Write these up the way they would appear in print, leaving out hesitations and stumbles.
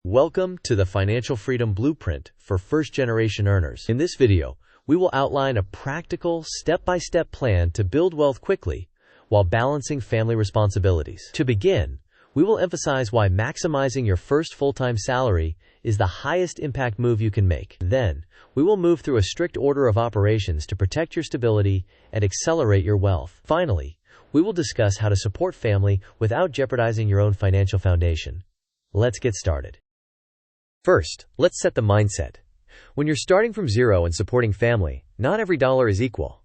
Welcome to the Financial Freedom Blueprint for First-Generation Earners. In this video, we will outline a practical, step-by-step plan to build wealth quickly while balancing family responsibilities. To begin, we will emphasize why maximizing your first full-time salary is the highest impact move you can make. Then, we will move through a strict order of operations to protect your stability and accelerate your wealth. Finally, we will discuss how to support family without jeopardizing your own financial foundation. Let's get started. First, let's set the mindset. When you're starting from zero and supporting family, not every dollar is equal.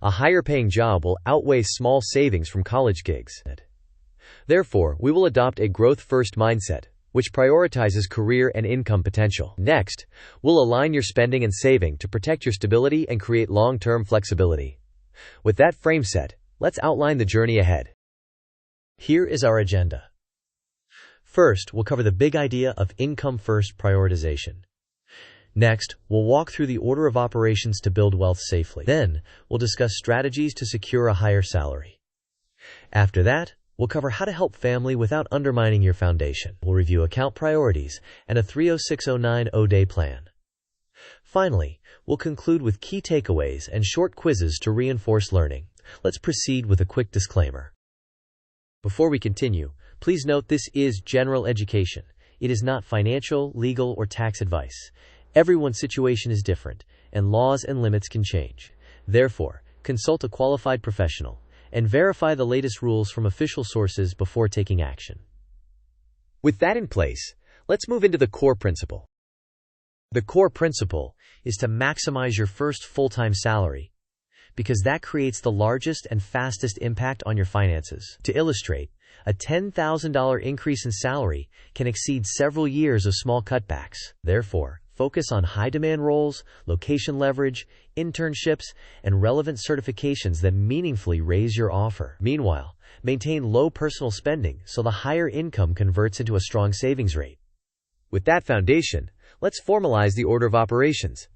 A higher-paying job will outweigh small savings from college gigs. Therefore, we will adopt a growth-first mindset, which prioritizes career and income potential. Next, we'll align your spending and saving to protect your stability and create long-term flexibility. With that frame set, let's outline the journey ahead. Here is our agenda. First, we'll cover the big idea of income-first prioritization. Next, we'll walk through the order of operations to build wealth safely. Then, we'll discuss strategies to secure a higher salary. After that, we'll cover how to help family without undermining your foundation. We'll review account priorities and a 30609-day plan. Finally, we'll conclude with key takeaways and short quizzes to reinforce learning. Let's proceed with a quick disclaimer. Before we continue, please note this is general education. It is not financial, legal, or tax advice. Everyone's situation is different, and laws and limits can change. Therefore, consult a qualified professional and verify the latest rules from official sources before taking action. With that in place, let's move into the core principle. The core principle is to maximize your first full-time salary, because that creates the largest and fastest impact on your finances. To illustrate, a $10,000 increase in salary can exceed several years of small cutbacks. Therefore, focus on high-demand roles, location leverage, internships, and relevant certifications that meaningfully raise your offer. Meanwhile, maintain low personal spending so the higher income converts into a strong savings rate. With that foundation, let's formalize the order of operations.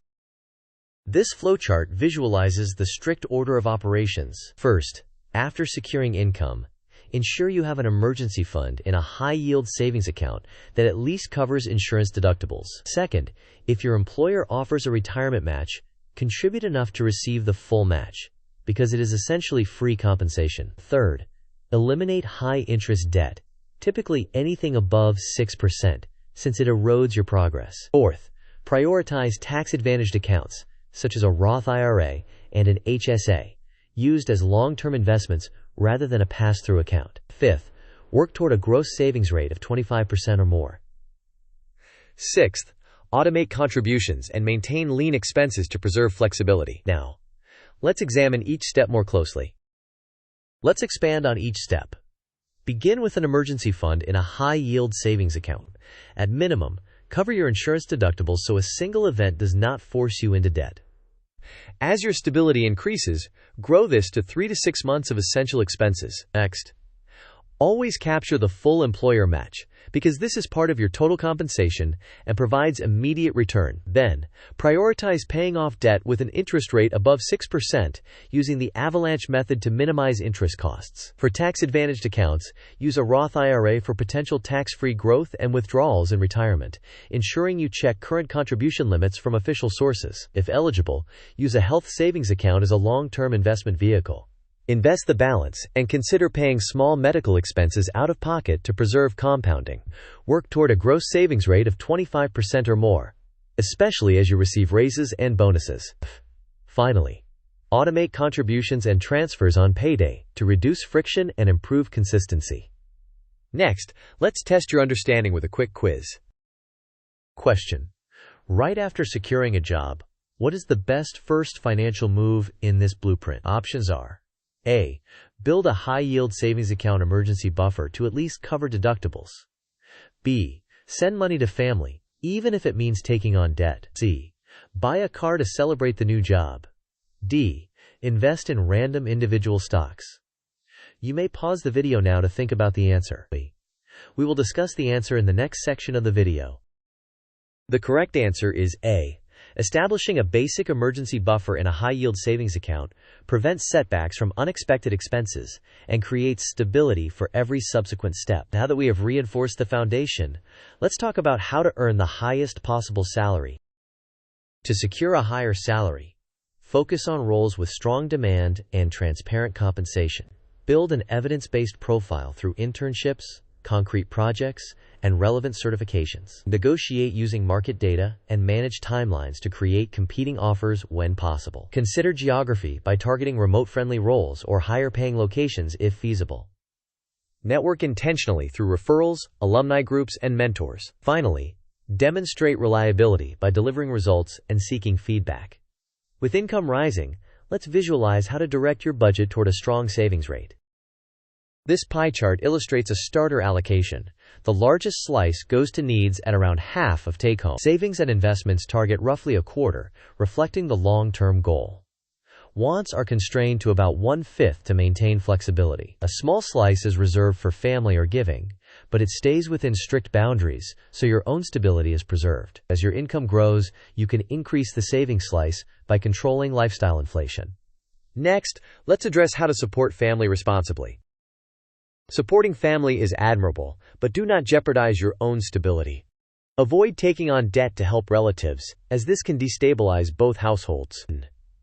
This flowchart visualizes the strict order of operations. First, after securing income, ensure you have an emergency fund in a high-yield savings account that at least covers insurance deductibles. Second, if your employer offers a retirement match, contribute enough to receive the full match, because it is essentially free compensation. Third, eliminate high-interest debt, typically anything above 6%, since it erodes your progress. Fourth, prioritize tax-advantaged accounts, such as a Roth IRA and an HYSA, used as long-term investments rather than a pass-through account. Fifth, work toward a gross savings rate of 25% or more. Sixth, automate contributions and maintain lean expenses to preserve flexibility. Now, let's examine each step more closely. Let's expand on each step. Begin with an emergency fund in a high-yield savings account. At minimum, cover your insurance deductibles so a single event does not force you into debt. As your stability increases, grow this to 3 to 6 months of essential expenses. Next, always capture the full employer match, because this is part of your total compensation and provides immediate return. Then, prioritize paying off debt with an interest rate above 6% using the avalanche method to minimize interest costs. For tax-advantaged accounts, use a Roth IRA for potential tax-free growth and withdrawals in retirement, ensuring you check current contribution limits from official sources. If eligible, use a health savings account as a long-term investment vehicle. Invest the balance and consider paying small medical expenses out of pocket to preserve compounding. Work toward a gross savings rate of 25% or more, especially as you receive raises and bonuses. Finally, automate contributions and transfers on payday to reduce friction and improve consistency. Next, let's test your understanding with a quick quiz. Question: right after securing a job, what is the best first financial move in this blueprint? Options are: A. Build a high-yield savings account emergency buffer to at least cover deductibles. B. Send money to family, even if it means taking on debt. C. Buy a car to celebrate the new job. D. Invest in random individual stocks. You may pause the video now to think about the answer. We will discuss the answer in the next section of the video. The correct answer is A. Establishing a basic emergency buffer in a high-yield savings account prevents setbacks from unexpected expenses and creates stability for every subsequent step. Now that we have reinforced the foundation, let's talk about how to earn the highest possible salary. To secure a higher salary, focus on roles with strong demand and transparent compensation. Build an evidence-based profile through internships, concrete projects, and relevant certifications. Negotiate using market data and manage timelines to create competing offers when possible. Consider geography by targeting remote-friendly roles or higher-paying locations if feasible. Network intentionally through referrals, alumni groups, and mentors. Finally, demonstrate reliability by delivering results and seeking feedback. With income rising, let's visualize how to direct your budget toward a strong savings rate. This pie chart illustrates a starter allocation. The largest slice goes to needs at around half of take-home. Savings and investments target roughly a quarter, reflecting the long-term goal. Wants are constrained to about 1/5 to maintain flexibility. A small slice is reserved for family or giving, but it stays within strict boundaries, so your own stability is preserved. As your income grows, you can increase the savings slice by controlling lifestyle inflation. Next, let's address how to support family responsibly. Supporting family is admirable, but do not jeopardize your own stability. Avoid taking on debt to help relatives, as this can destabilize both households.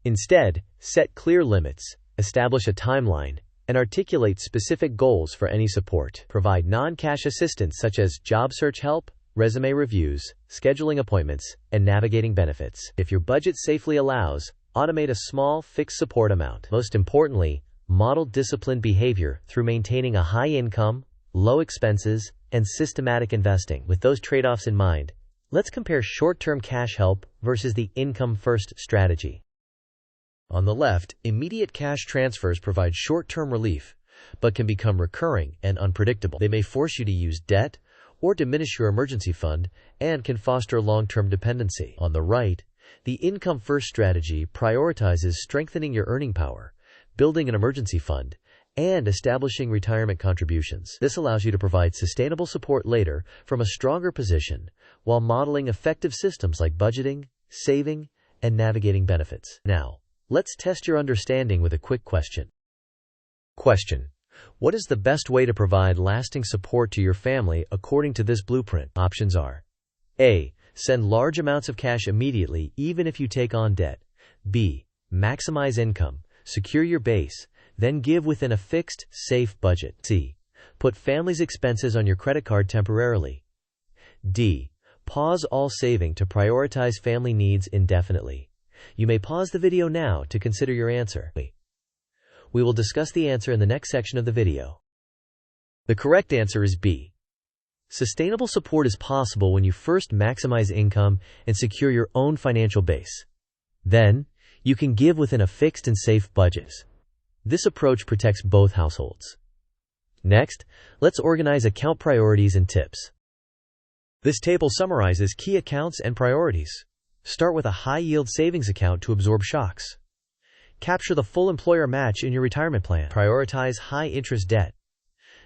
Instead, set clear limits, establish a timeline, and articulate specific goals for any support. Provide non-cash assistance such as job search help, resume reviews, scheduling appointments, and navigating benefits. If your budget safely allows, automate a small, fixed support amount. Most importantly, model disciplined behavior through maintaining a high income, low expenses, and systematic investing. With those trade-offs in mind, let's compare short-term cash help versus the income-first strategy. On the left, immediate cash transfers provide short-term relief, but can become recurring and unpredictable. They may force you to use debt or diminish your emergency fund and can foster long-term dependency. On the right, the income-first strategy prioritizes strengthening your earning power, building an emergency fund, and establishing retirement contributions. This allows you to provide sustainable support later from a stronger position while modeling effective systems like budgeting, saving, and navigating benefits. Now, let's test your understanding with a quick question. Question: what is the best way to provide lasting support to your family according to this blueprint? Options are: A. Send large amounts of cash immediately even if you take on debt. B. Maximize income, secure your base, then give within a fixed, safe budget. C. Put family's expenses on your credit card temporarily. D. Pause all saving to prioritize family needs indefinitely. You may pause the video now to consider your answer. We will discuss the answer in the next section of the video. The correct answer is B. Sustainable support is possible when you first maximize income and secure your own financial base. Then, you can give within a fixed and safe budget. This approach protects both households. Next, let's organize account priorities and tips. This table summarizes key accounts and priorities. Start with a high-yield savings account to absorb shocks. Capture the full employer match in your retirement plan. Prioritize high-interest debt,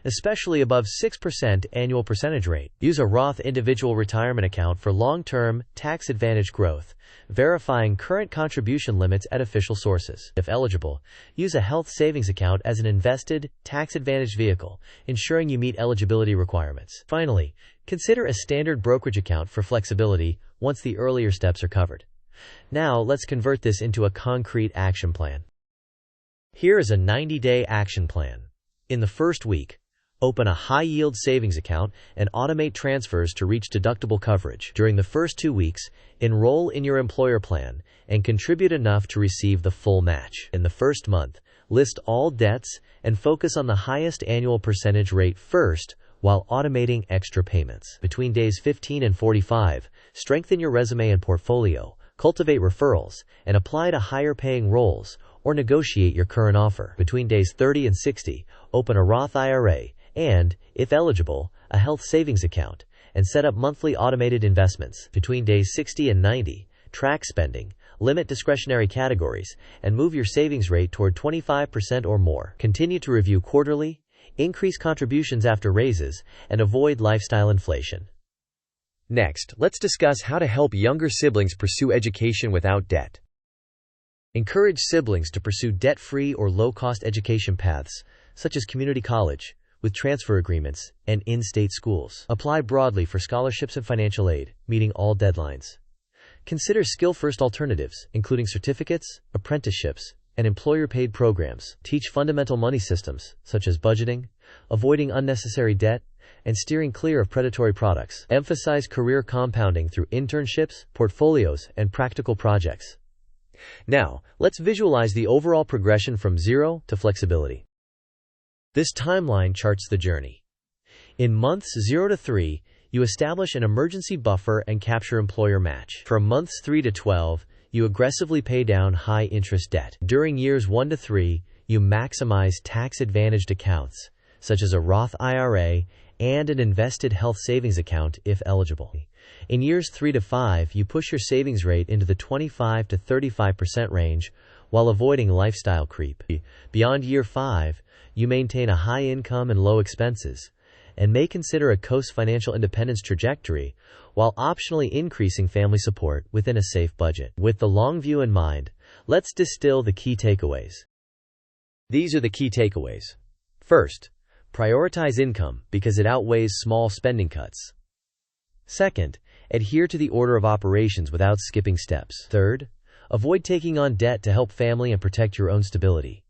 especially above 6% annual percentage rate. Use a Roth individual retirement account for long-term, tax-advantaged growth, verifying current contribution limits at official sources. If eligible, use a health savings account as an invested, tax-advantaged vehicle, ensuring you meet eligibility requirements. Finally, consider a standard brokerage account for flexibility once the earlier steps are covered. Now, let's convert this into a concrete action plan. Here is a 90-day action plan. In the first week, open a high-yield savings account and automate transfers to reach deductible coverage. During the first 2 weeks, enroll in your employer plan and contribute enough to receive the full match. In the first month, list all debts and focus on the highest annual percentage rate first while automating extra payments. Between days 15 and 45, strengthen your resume and portfolio, cultivate referrals, and apply to higher-paying roles or negotiate your current offer. Between days 30 and 60, open a Roth IRA and, if eligible, a health savings account, and set up monthly automated investments. Between days 60 and 90, track spending, limit discretionary categories, and move your savings rate toward 25% or more. Continue to review quarterly, increase contributions after raises, and avoid lifestyle inflation. Next, let's discuss how to help younger siblings pursue education without debt. Encourage siblings to pursue debt-free or low-cost education paths, such as community college, with transfer agreements, and in-state schools. Apply broadly for scholarships and financial aid, meeting all deadlines. Consider skill-first alternatives, including certificates, apprenticeships, and employer-paid programs. Teach fundamental money systems, such as budgeting, avoiding unnecessary debt, and steering clear of predatory products. Emphasize career compounding through internships, portfolios, and practical projects. Now, let's visualize the overall progression from zero to flexibility. This timeline charts the journey. In months 0 to 3, you establish an emergency buffer and capture employer match. From months 3 to 12, you aggressively pay down high-interest debt. During years 1 to 3, you maximize tax-advantaged accounts, such as a Roth IRA and an invested health savings account if eligible. In years 3 to 5, you push your savings rate into the 25 to 35% range while avoiding lifestyle creep. Beyond year 5, you maintain a high income and low expenses, and may consider a coast financial independence trajectory while optionally increasing family support within a safe budget. With the long view in mind, let's distill the key takeaways. These are the key takeaways. First, prioritize income because it outweighs small spending cuts. Second, adhere to the order of operations without skipping steps. Third, avoid taking on debt to help family and protect your own stability.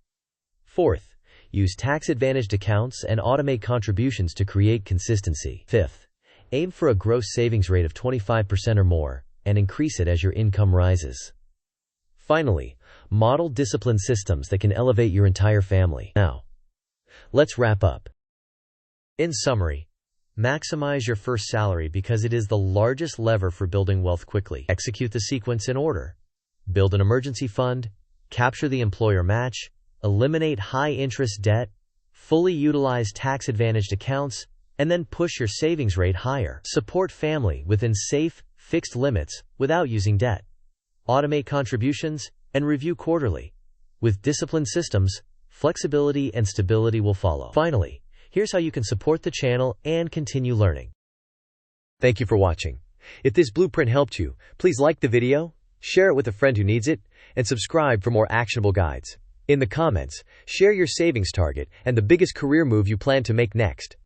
Fourth, use tax-advantaged accounts and automate contributions to create consistency. Fifth, aim for a gross savings rate of 25% or more, and increase it as your income rises. Finally, model discipline systems that can elevate your entire family. Now, let's wrap up. In summary, maximize your first salary because it is the largest lever for building wealth quickly. Execute the sequence in order. Build an emergency fund, capture the employer match, eliminate high-interest debt, fully utilize tax-advantaged accounts, and then push your savings rate higher. Support family within safe, fixed limits without using debt. Automate contributions and review quarterly. With disciplined systems, flexibility and stability will follow. Finally, here's how you can support the channel and continue learning. Thank you for watching. If this blueprint helped you, please like the video, share it with a friend who needs it, and subscribe for more actionable guides. In the comments, share your savings target and the biggest career move you plan to make next.